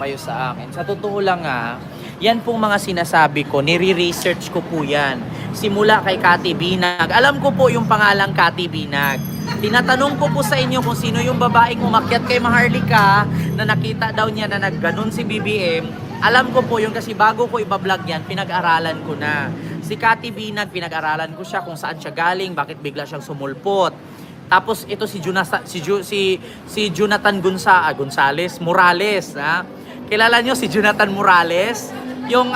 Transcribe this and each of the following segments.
kayo sa akin. Sa totoo lang yan pong mga sinasabi ko, nire-research ko po yan. Simula kay Cathy Binag. Alam ko po yung pangalang Cathy Binag. Tinatanong ko po sa inyo kung sino yung babaeng umakyat kay Maharlika na nakita daw niya na nagganon si BBM. Alam ko po yung kasi bago ko ibablog yan, pinag-aralan ko na. Si Cathy Binag, pinag-aralan ko siya kung saan siya galing, bakit bigla siyang sumulpot. Tapos ito si Jonathan Gonzales Morales, kilala nyo si Jonathan Morales, yung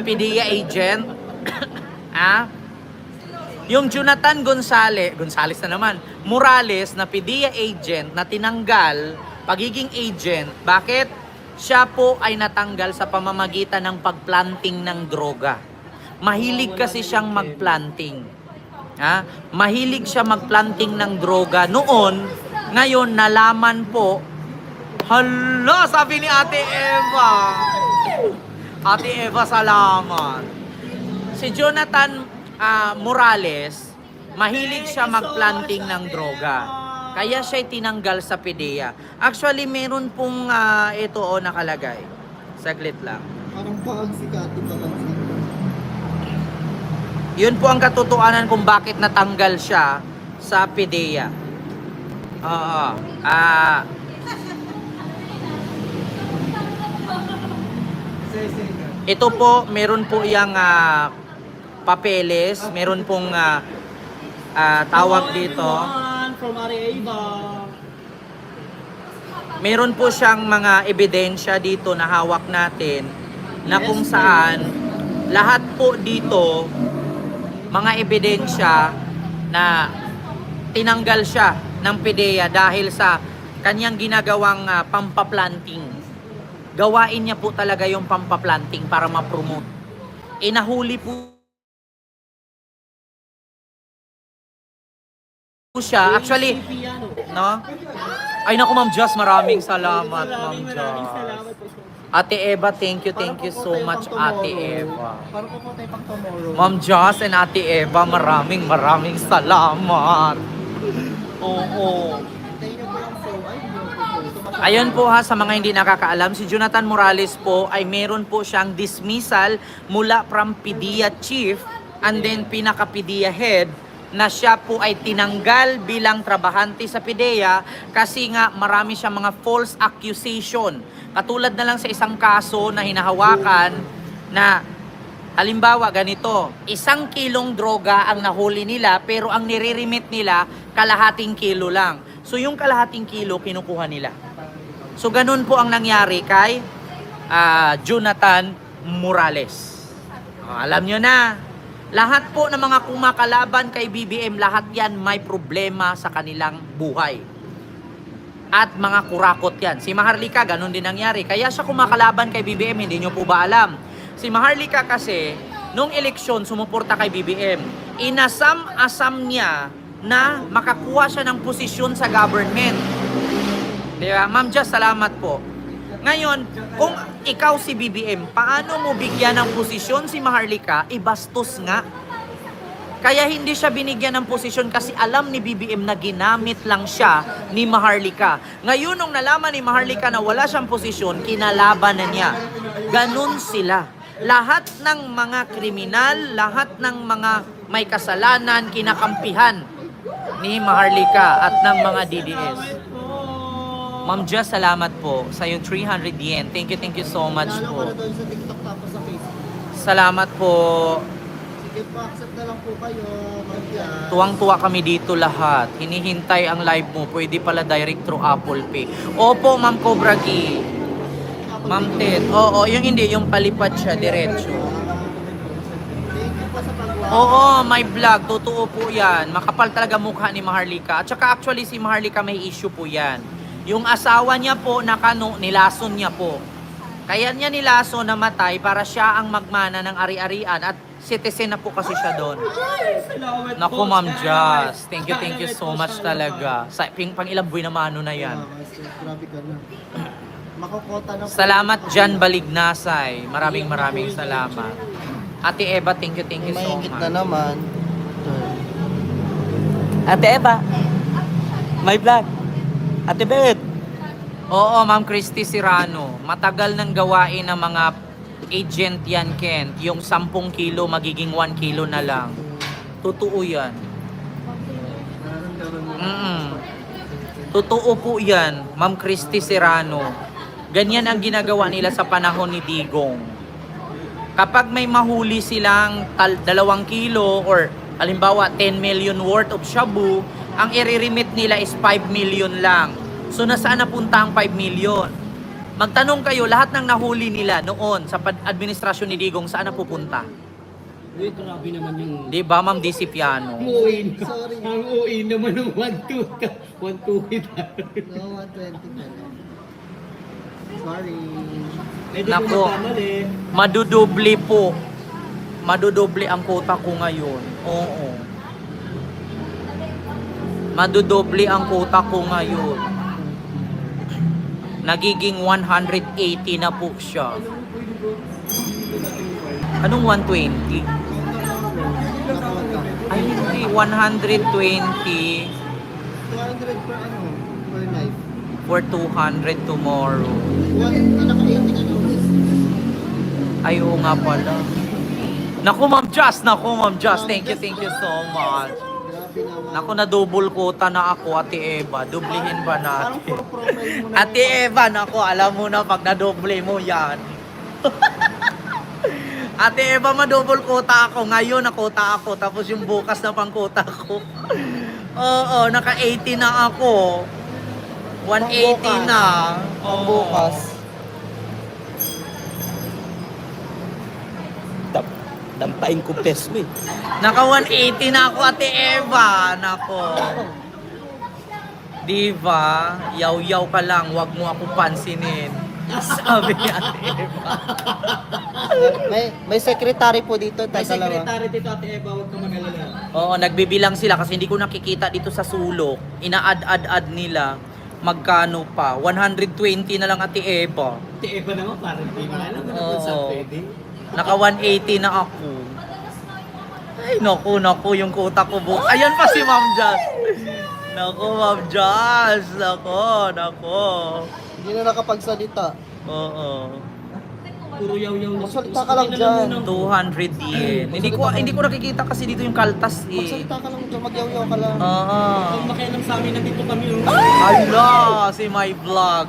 PDEA agent, yung Jonathan Gonzales na naman, Morales na PDEA agent na tinanggal pagiging agent. Bakit? Siya po ay natanggal sa pamamagitan ng pagplanting ng droga. Mahilig kasi siyang magplanting. Mahilig siya magplanting ng droga noon. Ngayon nalaman po, hala, sabi ni Ate Eva. Ate Eva, salamat. Si Jonathan Morales, mahilig siya magplanting ng droga. Kaya siya tinanggal sa PDEA. Actually, meron pong ito nakalagay. Saglit lang. Parang pag si Cathy pa lang. Yun po ang katotohanan kung bakit natanggal siya sa PDEA. Ito po, meron po yung papeles, meron pong tawag dito. From Eva. Meron po siyang mga ebidensya dito na hawak natin na kung saan lahat po dito mga ebidensya na tinanggal siya ng PDEA dahil sa kanyang ginagawang pampaplanting. Gawain niya po talaga yung pampaplanting para ma-promote. Nahuli po siya. Actually, no? Ay naku, Ma'am Joss, maraming salamat, Ma'am Joss. Ate Eva, thank you so much, Ate Eva. Parang po tayo pang tomorrow. Ma'am Joss and Ate Eva, maraming salamat. Oo. Ayun po sa mga hindi nakakaalam, si Jonathan Morales po ay meron po siyang dismissal mula from PDEA chief and then pinaka-PDEA head na siya po ay tinanggal bilang trabahante sa PDEA kasi nga marami siyang mga false accusation. Katulad na lang sa isang kaso na hinahawakan na halimbawa ganito, 1 kilong droga ang nahuli nila pero ang nire-remit nila kalahating kilo lang. So yung kalahating kilo kinukuha nila. So ganun po ang nangyari kay Jonathan Morales. Alam nyo na, lahat po ng mga kumakalaban kay BBM, lahat yan may problema sa kanilang buhay. At mga kurakot yan. Si Maharlika, ganun din nangyari. Kaya siya kumakalaban kay BBM, hindi nyo po ba alam? Si Maharlika kasi, nung eleksyon, sumuporta kay BBM. Inasam-asam niya na makakuha siya ng posisyon sa government. Diba? Ma'am Just, salamat po. Ngayon, kung ikaw si BBM, paano mo bigyan ng posisyon si Maharlika? Ibastos nga. Kaya hindi siya binigyan ng posisyon kasi alam ni BBM na ginamit lang siya ni Maharlika. Ngayon, nung nalaman ni Maharlika na wala siyang posisyon, kinalaban na niya. Ganun sila. Lahat ng mga kriminal, lahat ng mga may kasalanan, kinakampihan ni Maharlika at ng mga DDS. Ma'am Just, salamat po sa yung 300 yen. Thank you so much po. Sa TikTok tapos sa Facebook. Salamat po. Sige po, accept na lang po kayo. Tuwang-tuwa kami dito lahat. Hinihintay ang live mo. Pwede pala direct through Apple Pay. Opo, Ma'am Cobra Gi. Ma'am Ted. Oo, yung hindi, yung palipad siya, diretso. Thank you po sa pag-watch. Oo, may vlog. Totoo po yan. Makapal talaga mukha ni Maharlika. At saka actually si Maharlika may issue po yan. Yung asawa niya po, nilason niya po. Kaya niya nilason, namatay para siya ang magmana ng ari-arian at citizen na po kasi siya doon. Naku, Ma'am Just. Thank you so much talaga. Sa pang ilang buwan na mano na yan. Grabe ka na. Makukota na po. Salamat Jan Balignasay. Maraming salamat. Ate Eva, thank you so Mahigit much. na naman. Ate Eva, may vlog. Ate Beth. Oo, Ma'am Christy Serrano. Matagal nang gawain ng mga agent yan, Kent. Yung 10 kilo magiging 1 kilo na lang. Totoo yan. Nararamdaman mo. Mm. Totoo po yan, Ma'am Christy Serrano. Ganyan ang ginagawa nila sa panahon ni Digong. Kapag may mahuli silang 2 kilo or halimbawa 10 million worth of shabu, ang i-remit nila is 5 million lang. So nasaan napunta ang 5 million? Magtanong kayo, lahat ng nahuli nila noon sa administrasyon ni Digong, saan napupunta? Uy, grabe naman yung... Di ba, Ma'am Disipiano? Uwi na. Sorry. Ang uwi naman ng 1-2 ka. 1-2 kita. No, 120 ka lang. Sorry. Pwede Nako. po magkamali. Madudoble po. Madudoble ang quota ko ngayon. Oo. Madudoble ang quota ko ngayon. Nagiging 180 na po siya. Anong 120? Ay hindi, 120 200 per ano, per knife. for 200 tomorrow. Naka-80 ka na. Ay, oo nga pala. Naku, Ma'am Just! Naku, Ma'am Just! Thank you so much. Grabe naman. Naku, na double quota na ako, Ate Eva. Dublihin ba Parang natin? puro profile mo na. Ate Eva, naku, alam mo na pag na-double mo yan. Ate Eva, ma-double quota ako. Ngayon, na-quota ako. Tapos yung bukas na pang-quota ko. Oo, naka-80 na ako. 180 na. Ang Oo. bukas. Dampain ko peso eh. Naka 180 na ako, Ate Eva. Nako. Diba? Yaw-yaw ka lang. Huwag mo ako pansinin. Sabi ni Ate Eva. May secretary po dito. May Teka lang. sekretary dito, Ate Eva, huwag ka mag-alala. Oo, nagbibilang sila kasi hindi ko nakikita dito sa sulok. Ina-add nila. Magkano pa? 120 na lang, Ate Eva. Ate Eva naman, parang di ba alam mo na kung Oo. saan pwede. Naka 180 na ako. Ay, naku, yung quota ko bukas. Ayan pa si Ma'am Jazz. Naku, Ma'am Jazz. Naku. Hindi na nakapagsalita. Oo. Puro yaw-yaw na. Magsalita ka lang dyan. 200 yen. Hindi ko nakikita kasi dito yung kaltas eh. Magsalita ka lang dyan. Magyaw-yaw ka lang. Oo. Kung makialam sa amin, nandito kami. Hala, si my vlog.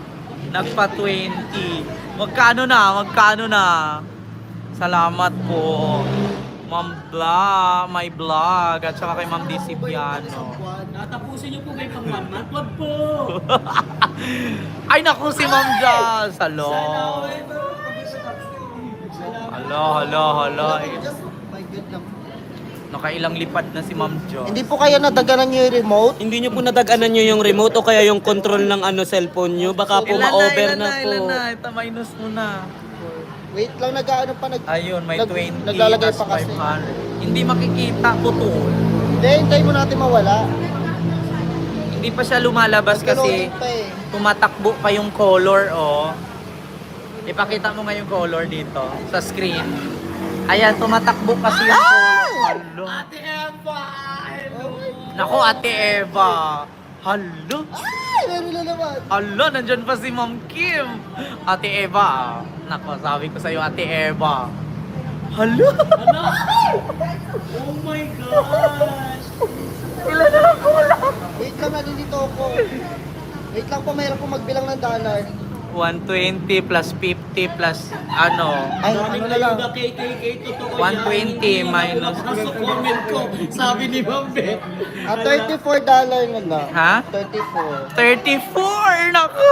Nagpa 20. Magkano na? Salamat po. Ma'am Bla, my vlog. At saka kay Ma'am Disipiano. Tatapusin niyo po ba yung pang-1 month? Wag po! Ay naku, si Ma'am Jazz. Hello. Hala. Just, my God lang. Nakailang lipad na si Ma'am Jazz. Hindi po kayo nadaganan nyo yung remote? Hindi niyo po nadaganan niyo yung remote o kaya yung control ng cellphone niyo. Baka po ma-over na po. Ilan na? Ito, minus mo na. Wait lang, nag-ano pa. Ayun, may 20. Naglalagay tas pa kasi. 500. Hindi makikita, putol. Hindi, hintay mo natin mawala. Hindi pa siya lumalabas kasi Naglo-loading pa eh. tumatakbo pa yung color, oh. Ipakita mo nga yung color dito sa screen. Ayan, tumatakbo kasi yung color. Halo. Ate Eva! Nako, Ate Eva. Halo. Ay, meron na naman. Halo, nandyan pa si Ma'am Kim. Ate Eva. Nako, sabi ko sa'yo, Ate Eva. Halo. Ano? Oh my gosh! Ilan na lang kulang? Wait lang, nalilito ako. Wait lang po, mayroon po magbilang ng dollar. 120 plus 50 plus ano. Ay, Daming ano na lang. ayuda, KKK, totoo 120 yan. minus- Sa comment ko, sabi ni Ma'am Beth. $34 na lang. Ha? 34. 34! Nako!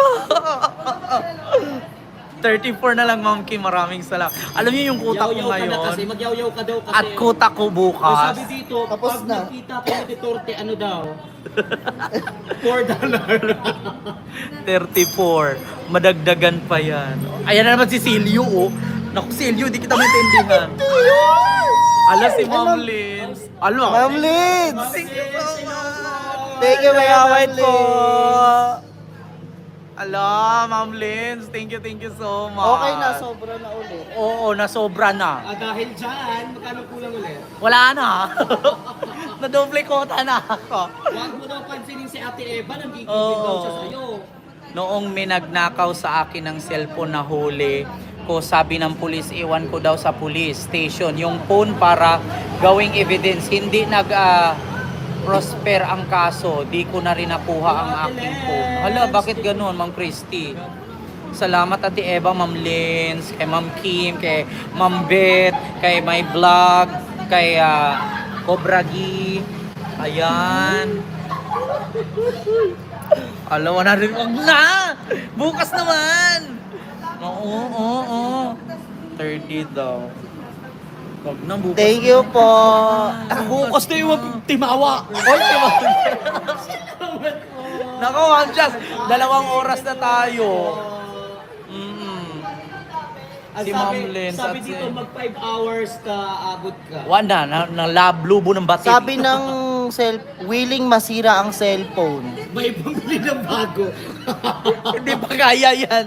34 na lang, Ma'am Kim. Maraming salamat. Alam niyo yung kuta ko Yaw-yaw ka na kasi, ngayon. magyaw-yaw ka daw kasi. At kuta ko Ay, bukas. sabi dito, Tapos pag na. nakita ko ni Torte, ano daw? $4. 34. Madagdagan pa yan. Ayan na naman si Silio, oh. Naku, Silio, di kita maintindihan. Ala si Ma'am Lins. Ala. Ma'am Lids! Thank you so much. Thank you, Ma'am Salamat Lids. po. Ala, Ma'am Lins. Thank you so much. Okay na, sobra na ulit. Oo, nasobra na. Dahil dyan, magkano kulang ulit? Wala na. Nadoble quota na ako. Huwag mo daw pansinin si Ate Eva, nagigigil Oo. daw siya sa'yo. noong may nagnakaw sa akin ng cellphone na huli ko, sabi ng pulis, iwan ko daw sa police station yung phone para gawing evidence. Hindi prosper ang kaso, di ko na rin nakuha ang aking phone. Hala, bakit ganun, Ma'am Christy? Salamat Ate Eva, Ma'am Lens, kay Ma'am Kim, kay Ma'am Beth, kay My Vlog, kay Cobra Gi. Ayan. Alam mo na rin, wag na! Bukas naman! Oo. 30 daw. Wag na, bukas. Thank you po. Bukas na yung timawa. Oy, Nako, Ma'am Jazz, 2 oras na tayo. Si Ma'am Lens sabi at dito, si- mag 5 hours ka, abot ka. Wala na lablubo ng batik. Sabi ng willing masira ang cellphone. May pambili ng bago. Hindi ba kaya yan?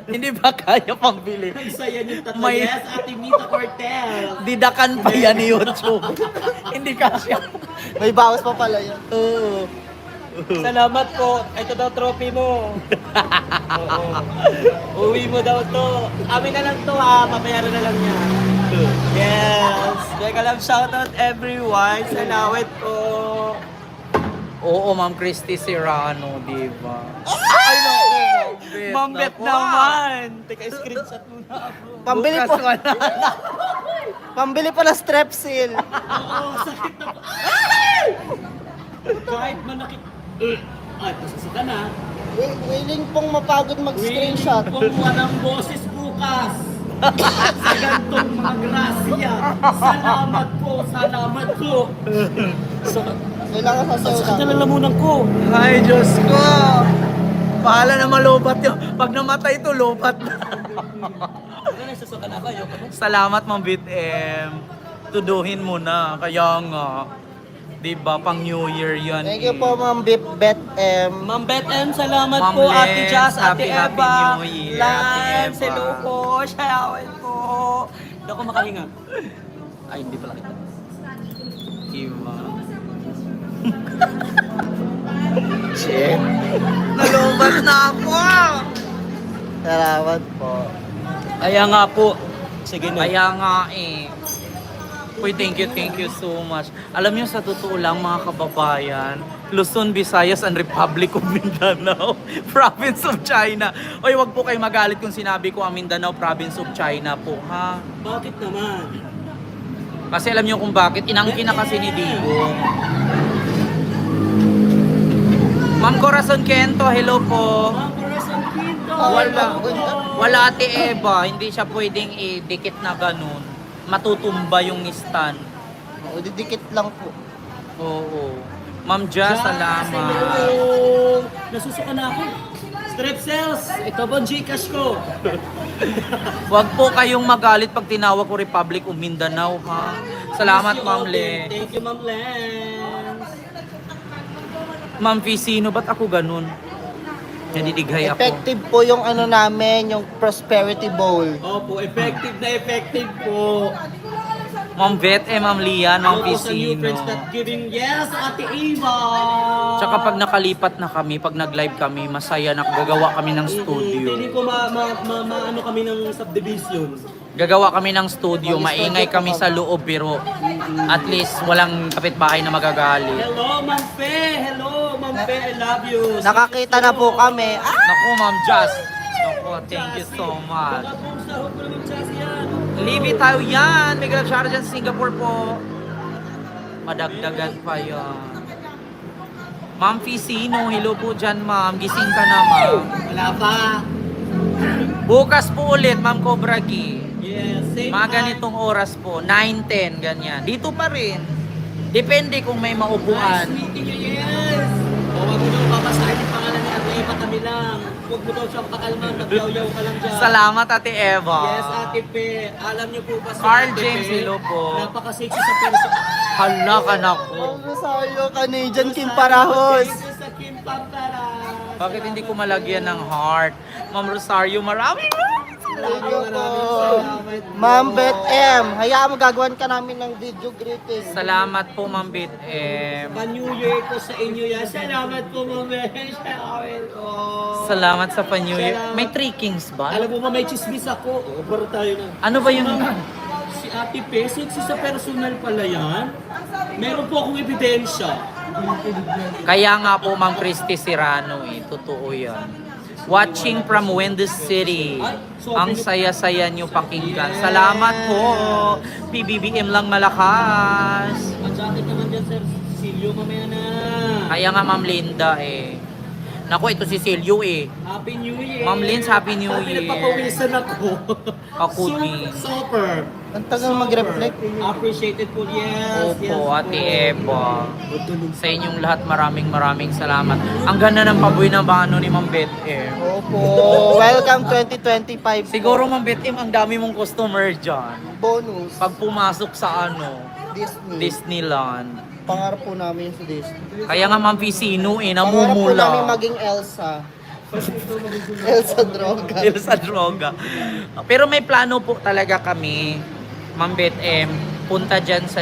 Hindi ba kaya pambili? Ang saya niyo tatlo. May- Yes, Ate Mita Cortez. Didakan pa yan ni YouTube. Hindi kaya. May bawas pa pala yun. Oo. Salamat po. Ito daw trophy mo. Oo. Uwi mo daw to. Amin na lang to ha. Papayaran na lang niya. Yes. Teka lang, shoutout everyone. Salamat po. Oo, Ma'am Christy Serrano, di ba? Ay, naku, Ma'am Beth naman. Teka, screenshot muna ako. Pambili po. Pambili pa ng strepsil. Oo, sakit na po. Kahit manakit. Ay, pasasaka na. Willing pong mapagod mag-screenshot. Kung walang boses bukas. Sa gantong mga grasya. Salamat po. Kailangan sasayaw Sakit na natin. lang lamunan ko. Ay, Diyos ko. Bahala na malubat yun. Pag namatay ito, lubat na. Ano na, sasaka na kayo? Salamat, Ma'am Bit M. Tuduhin mo na. Kaya nga. Di ba, pang New Year yan. Thank you po, Ma'am Beth M. Ma'am Beth M, salamat Ma'am po. Ate Lens, Jazz, Ate happy Eva. New Year, Ate Lance, Eva. hello po. Shoutout po. Hindi ako makahinga. Ay, hindi pala kita. Diba? Shit. Nalubat na ako. Salamat po. Kaya nga po. Sige na. Kaya nga eh. Uy, thank you so much. Alam niyo, sa totoo lang mga kababayan, Luzon, Visayas, and Republic of Mindanao, Province of China. Uy, wag po kayo magalit kung sinabi ko ang Mindanao, Province of China po, ha? Bakit naman? Kasi alam niyo kung bakit, inangkin na kasi ni Digong. Ma'am Corazon Kento, hello po. Ma'am Corazon Quinto. Wala Ate Eva, hindi siya pwedeng idikit na ganun. Matutumba yung stand. O, didikit lang po. Oo. Ma'am Jazz, salamat. Hello. Nasusuka na ako. Strep cells. Ito po ang Gcash ko. Huwag po kayong magalit pag tinawag ko Republic of Mindanao, ha? Salamat, Ma'am Le. Thank you, Ma'am Lens. Ma'am Vicino, ba't ako ganun? Nadidighay ako. Effective po yung ano namin, yung Prosperity Bowl. Opo, effective na effective po. Ma'am Beth, Ma'am Lian, Ma'am Opo, sa new Vicino. friends that giving. Yes, Ate Eva. Tsaka pag nakalipat na kami, pag nag-live kami, masaya na gagawa kami ng studio. Hindi ko ano kami ng subdivision. Gagawa kami ng studio, maingay kami sa loob, pero at least walang kapitbahay na magagalit. Hello, Ma'am Fe. Hello, Ma'am Fe. I love you. Nakakita na po kami. Ah! Naku, Ma'am Jazz. Naku, thank you so much. Baka pong sahod ko naman Chas yan. Libi tayo yan. May grab shoutout dyan sa Singapore po. Madagdagan pa yan. Ma'am Ficino, hello po dyan, ma'am. Gising ka na, ma'am. Wala pa. Bukas po ulit, Ma'am Cobra Gi. Yes, same Mga time. ganitong oras po, 9-10, ganyan. Dito pa rin. Depende kung may maupuan. Nice meeting you, yes. O, wag mo daw babasahin yung pangalan ni Ate Eva kami lang. Huwag mo daw siyang pakalman, nagyaw-yaw ka lang dyan. Salamat, Ate Eva. Yes, Ate Pe. Alam niyo po ba si Carl Ate James, Pe? hello po. Napaka-sexy sa person. Hala ka na ko. Ang Rosario, Canadian Kim Parahos. Thank you sa Kim Pamparas. Bakit hindi ko malagyan ng heart? Ma'am Rosario, maraming you po. Ma'am Beth M. Hayaan mo, gagawan ka namin ng video greeting. Salamat po, Ma'am Beth M. Pa-New Year ko sa inyo yan. Salamat po, Ma'am Beth. Salamat sa pa-New Year. Salamat. May Three Kings ba? Alam mo, may chismis ako. Baro tayo na. Ano ba yung... Si Ate Pe, sexy sa personal pala yan. Meron po akong ebidensya. Kaya nga po, Ma'am Christy Serrano eh. Totoo yan. Watching from Wendy City. Ang saya-saya nyo pakinggan. Salamat po. PBBM lang malakas. Ang jacket naman dyan, Sir Silio, mamaya na. Kaya nga, Ma'am Linda eh. Naku, ito si Silio eh. Happy New Year. Ma'am Lynn, Happy New Year. Pinagpapawisan ako. Ako din. Super. Ang tagal mag-reflect. Appreciated po, yes. Opo, Ate Eva. Sa inyong lahat, maraming salamat. Ang ganda ng paboy na bano ni Ma'am Beth M. Opo. Welcome 2025. Siguro, Ma'am Beth M, ang dami mong customer dyan. Bonus. Pag pumasok sa Disney. Disneyland. Pangarap po namin sa Disney. Kaya nga, Ma'am Pisino eh, Pangarap po namin namumula. maging Elsa. Elsa Droga. Sa droga. Pero may plano po talaga kami, Ma'am Beth M, punta dyan sa